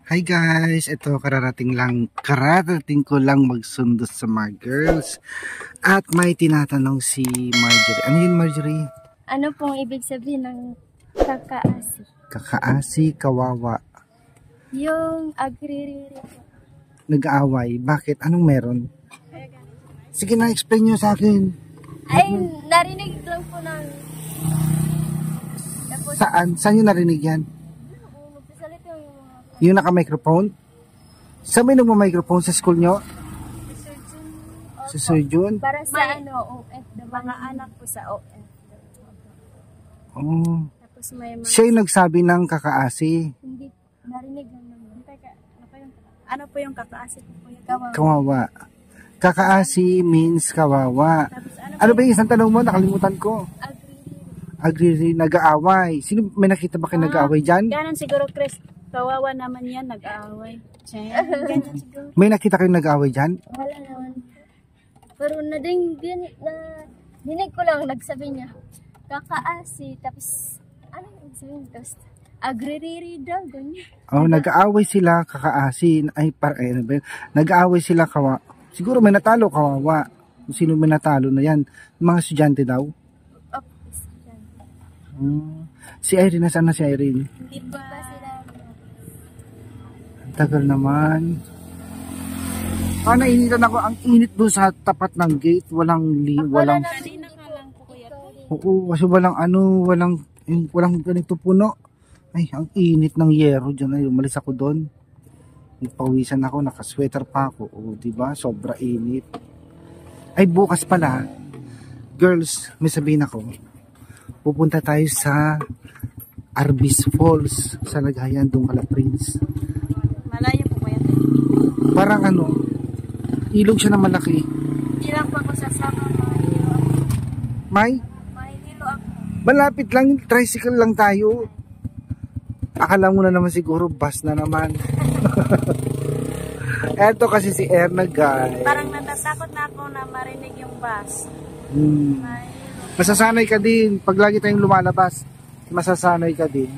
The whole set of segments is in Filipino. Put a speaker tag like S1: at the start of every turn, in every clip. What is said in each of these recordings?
S1: Hi guys, ito kararating ko lang magsundo sa mga girls. At may tinatanong si Marjorie. Ano yun, Marjorie?
S2: Ano pong ibig sabihin ng kakaasi?
S1: Kakaasi, kawawa.
S2: Yung agririri.
S1: Nag-aaway. Bakit? Anong meron? Sige na, explain nyo sa akin.
S2: Ay, narinig lang po ng... Tapos,
S1: Saan? Saan nyo narinig yan?
S2: magsasalita yung mga...
S1: Yung naka-microphone? Saan may nagma-microphone sa school nyo?
S2: surgeon.
S1: Sa surgeon?
S2: Para sa OF, mga anak po sa OF.
S1: Oh.
S2: Tapos may mga...
S1: Siya yung nagsabi ng kakaasi.
S2: Hindi, narinig lang naman. Ano po yung kakaasi po? Yung
S1: Kawawa. Kakaasi means kawawa.
S2: Tapos
S1: Ano ba yung isang tanong mo? Nakalimutan ko.
S2: agririri.
S1: Nag-aaway. Sino, may nakita ba kayo nag-aaway dyan?
S3: Ganon siguro, Chris. Kawawa naman yan, nag-aaway. Ganyan siguro.
S1: May nakita kayo nag-aaway dyan?
S2: Wala naman. Pero dinig ko lang nagsabi niya, kakaasi, tapos, ano yung sabihin? Tapos, agririri daw, ganyan.
S1: Oh, nag-aaway sila, kakaasi. Ano ba yun? Nag-aaway sila, siguro may natalo, kawawa. Kung sino may natalo na yan. Mga estudyante daw. Si Irene, nasaan na si Irene?
S2: Hindi pa sila.
S1: Ang tagal naman. Nainitan ako. Ang init doon sa tapat ng gate. Walang
S3: Kanina ka lang po, kuya.
S1: Oo, kasi walang ganito puno. Ay, ang init ng yero dyan. Ay, umalis ako doon. Pawisan ako, nakasweater pa ako. O, diba? Sobra init. Ay, bukas pala. Girls, may sabihin ako. Pupunta tayo sa Arbis Falls. Sa Lagayan, doon kala Prince.
S3: Malayo po, kuya.
S1: Parang ilog siya na malaki.
S2: Hindi lang po ako sasama.
S1: May?
S2: Mahihilo ako.
S1: Malapit lang, tricycle lang tayo. Akala mo na naman siguro, bus na naman. Eto kasi si Erna, guys.
S3: Parang natatakot na ako na marinig yung bus.
S1: Masasanay ka din. Pag lagi tayong lumalabas, masasanay ka din.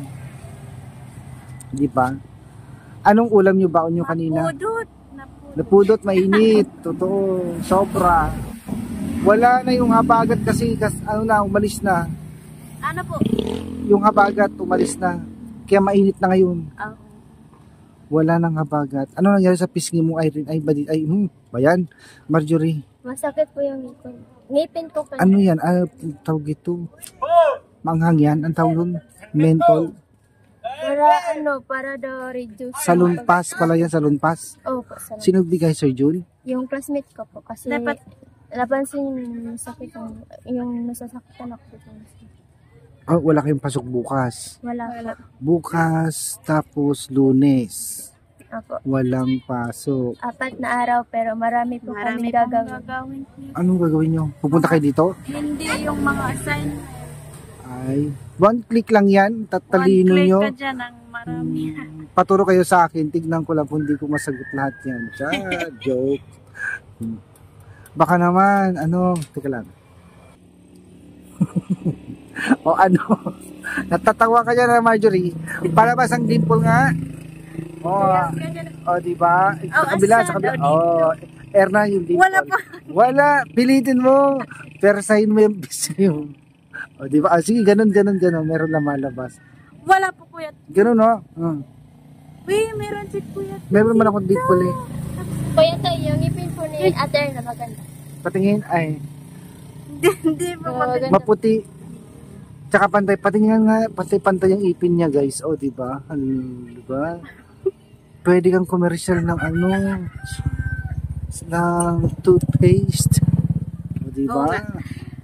S1: Di ba? Anong ulam nyo baon nyo kanina?
S3: Napudot.
S1: Napudot, mainit. Totoo, sobra. Wala na yung habagat kasi umalis na.
S3: Ano po?
S1: Yung habagat, umalis na. Kaya mainit na ngayon.
S3: Oh.
S1: Wala nang habagat. Ano nangyari sa pisngi mo, Irene? Bayan, Marjorie.
S2: Masakit po yung ngipin ko.
S1: Ano yan? Tawag ito. Manghang yan. Ang tawag yun? Menthol.
S2: Para daw reduce.
S1: Salunpas pala yan, salunpas.
S2: Oo po, salunpas.
S1: Sino bigay, Sir Jun?
S2: Yung classmate ko po. Kasi
S3: Dapat,
S2: napansin yung sakit yung nasasaktan ako.
S1: Oh, wala kayong pasok bukas.
S2: Wala.
S1: Bukas, tapos Lunes.
S2: Ako.
S1: Walang pasok.
S2: 4 na araw pero marami po kami
S3: marami
S2: gagawin.
S3: pong gagawin.
S1: Anong gagawin nyo? Pupunta kayo dito?
S3: Hindi yung mga assignment.
S1: Ay, one click lang yan. Tatalino
S3: One click
S1: nyo.
S3: ka dyan ng marami.
S1: Paturo kayo sa akin. Tignan ko lang kung hindi ko masagot lahat yan. Joke. Baka naman, teka lang. O natatawa ka dyan na, Marjorie. Palabas ang dimple nga. Diba? Sa kabila. Erna yung dimple.
S3: Wala pa.
S1: Wala, pilitin mo. Persahin mo yung bisyo. Diba? Sige, ganun. Meron na malabas.
S3: Wala po, kuya.
S1: Ganun, no?
S3: Uy, meron si kuya.
S1: Meron man akong dimple eh.
S2: Kuya tayo, yung ngipin po ni Ate na maganda.
S1: Patingin, ay.
S3: Hindi po maganda.
S1: Maputi. Tsaka pantay, patingin nga, pantay yung ipin niya, guys. Diba? Diba? Pwede kang commercial ng ng toothpaste. Diba?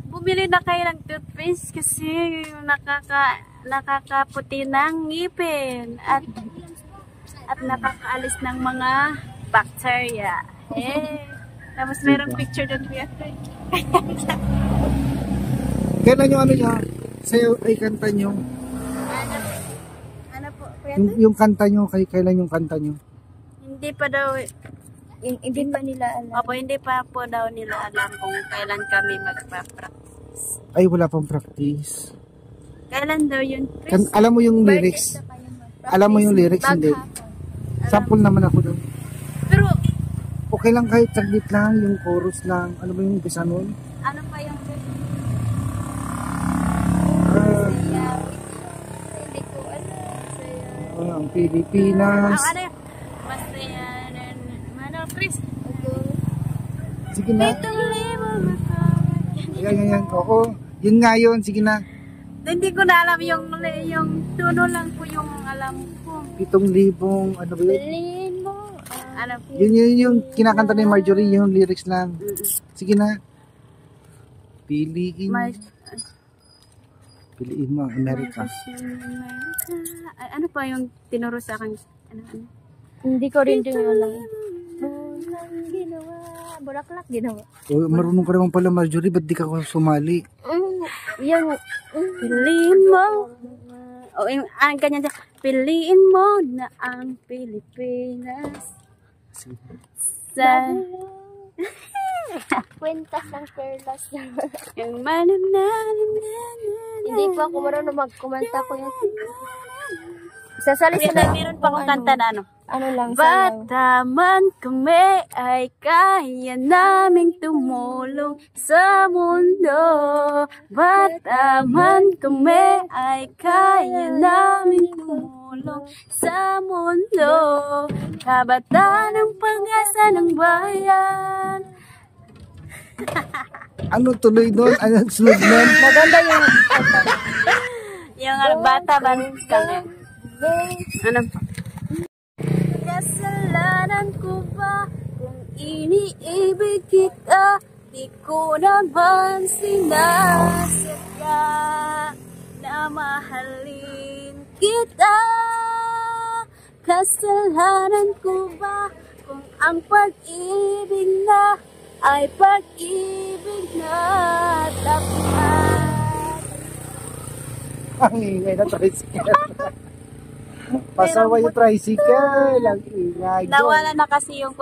S3: Bumili na kayo ng toothpaste kasi nakakaputi ng ngipin at nakakaalis ng mga bacteria. Tapos mayroong picture doon, kuya.
S1: Kailan yung niya? Sa'yo ay kanta nyo?
S3: Ano po, kuya?
S1: Yung kanta nyo, kailan yung kanta nyo?
S3: Hindi pa daw,
S2: Hindi pa nila alam.
S3: opo, hindi pa po daw nila alam kung kailan kami magpa-practice.
S1: Ay, wala pang practice.
S3: Kailan daw yun, Chris?
S1: Alam mo yung lyrics? Alam mo yung lyrics, hindi? Sample naman ako doon.
S3: Pero,
S1: Okay lang kahit saglit lang, yung chorus lang. Ano ba yung umpisa nun?
S3: ano pa yung...
S2: Saya. Hindi ko alam. Saya.
S1: Ang Pilipinas.
S3: Ang ano yun? Masaya na Manong Chris.
S1: Sige na.
S3: Itong libong ako.
S1: Yan. Oo. Yun nga yun. Sige na.
S3: Hindi ko na alam yung tuno lang po yung alam ko.
S1: 7,000. Ano ba yun?
S2: Piliin mo.
S3: Ano?
S1: Yun yung kinakanta ni Marjorie. Yung lyrics lang. Sige na. Piliin. Piliin mo ang Amerika.
S3: Ano pa yung tinuro sa akin? Ano?
S2: Hindi ko rin din alam. Walang ginawa. Bulaklak ginawa.
S1: O, marunong ka naman pala Marjorie. Ba't di ka sumali?
S2: Yan.
S3: Piliin mo. O, yung ganyan din. Piliin mo na ang Pilipinas. Sa...
S2: Kwentas ng perlas.
S3: Yung manananan.
S2: Hindi pa ako marunong magkumanta ko yan. Sasalita na.
S3: Meron pa akong kanta na ano.
S2: Ano lang sayaw.
S3: Bataman kami ay kaya naming tumulong sa mundo. Bataman kami ay kaya naming tumulong sa mundo. Kabataan ng pag-asa ng bayan.
S1: Ano tuloy doon? Ano sunod nun?
S2: Maganda yung
S3: Yung bataman kami. Ano pa? Kasalanan ko ba kung iniibig kita? Di ko naman sinasadya na mahalin kita. Kasalanan ko ba kung ang pag-ibig na ay pag-ibig na dapat?
S1: Ang ingay na tricycle. Pasawa yung tricycle. Ang ingay.
S3: Nawala na kasi yung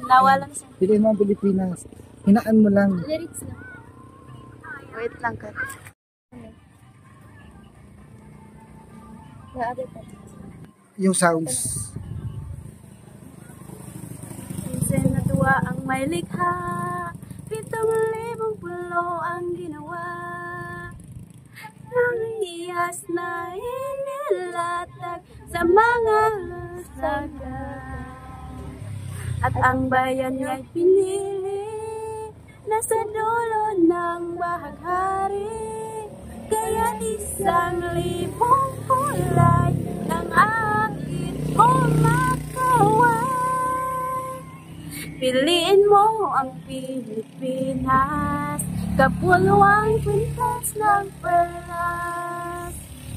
S3: nawala na siya.
S1: Piliin mo ang Pilipinas. Hinaan mo lang.
S2: lyrics na.
S3: Wait lang ka.
S2: Naabi pa.
S1: Yung sounds.
S3: Minsan natuwa ang may likha, 7,000 pulo ang ginawa. Ang hiyas na inilatag sa mga saga. At ang bayan niya'y pinili na sa dulo ng bahaghari. Kaya 1,000 kulay ng aking kumakaway. Piliin mo ang Pilipinas, kapuluang kwintas ng perlas.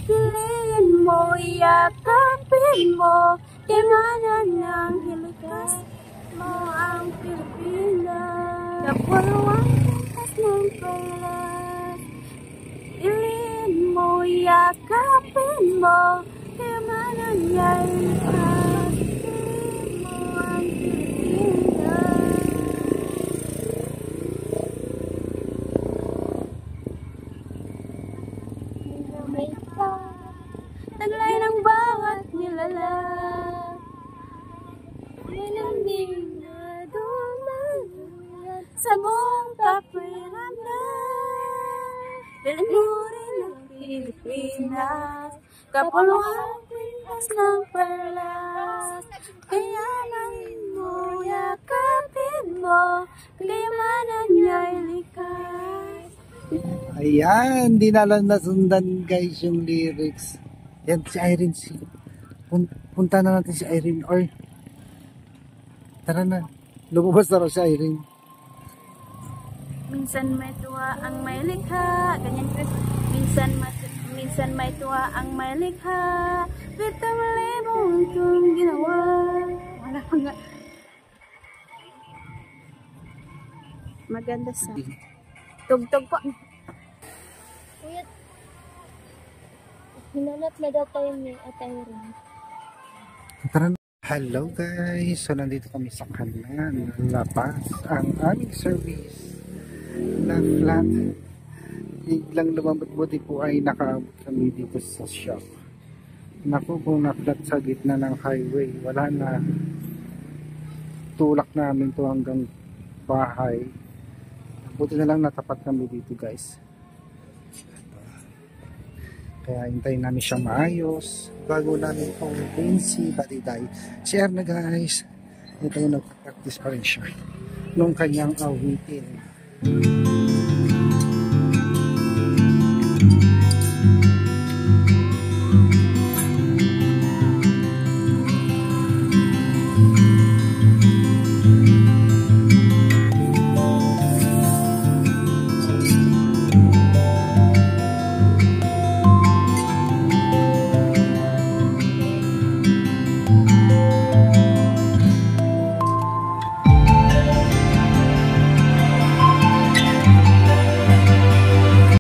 S3: Piliin mo, yakapin mo, kaimanan ng hilikas mo ang Pilipinas, kapuluang kwintas ng perlas. Piliin mo, yakapin mo, kaimanan ng hilikas. Piliin mo ang Pilipinas. Taglay ng bawat nilalang,
S2: Malamig na dumaluyan
S3: sa buong kapaliran. Piliin mo rin ang Pilipinas, kapuluang kwintas ng perlas. Kayanan mo, yakapin mo, kayamanan niya'y likas.
S1: Ayan, di na lang nasundan guys yung lyrics. Yan si Irene. Punta na natin si Irene. Or tara na. Lumabas na raw si Irene.
S3: Minsan may tuwa ang may likha, ganyan Chris. Minsan may tuwa ang may likha, 7,000 itong ginawa. Wala pa nga. Maganda sa tugtog po.
S2: Kuya, hinanap na daw tayo ni Atayrin.
S1: Tara na. Hello guys. So nandito kami sa kanan. Labas ang aming service na flat. Biglang lumabot, buti po ay nakaabot kami dito sa shop. Naku, kung na-flat sa gitna ng highway, wala na. Tulak namin to hanggang bahay. Buti na lang natapat kami dito, guys. Kaya hintayin namin siya maayos bago namin pong si Batiday. Share na, guys. Ito, nagpa-practice pa rin siya nung kanyang awitin.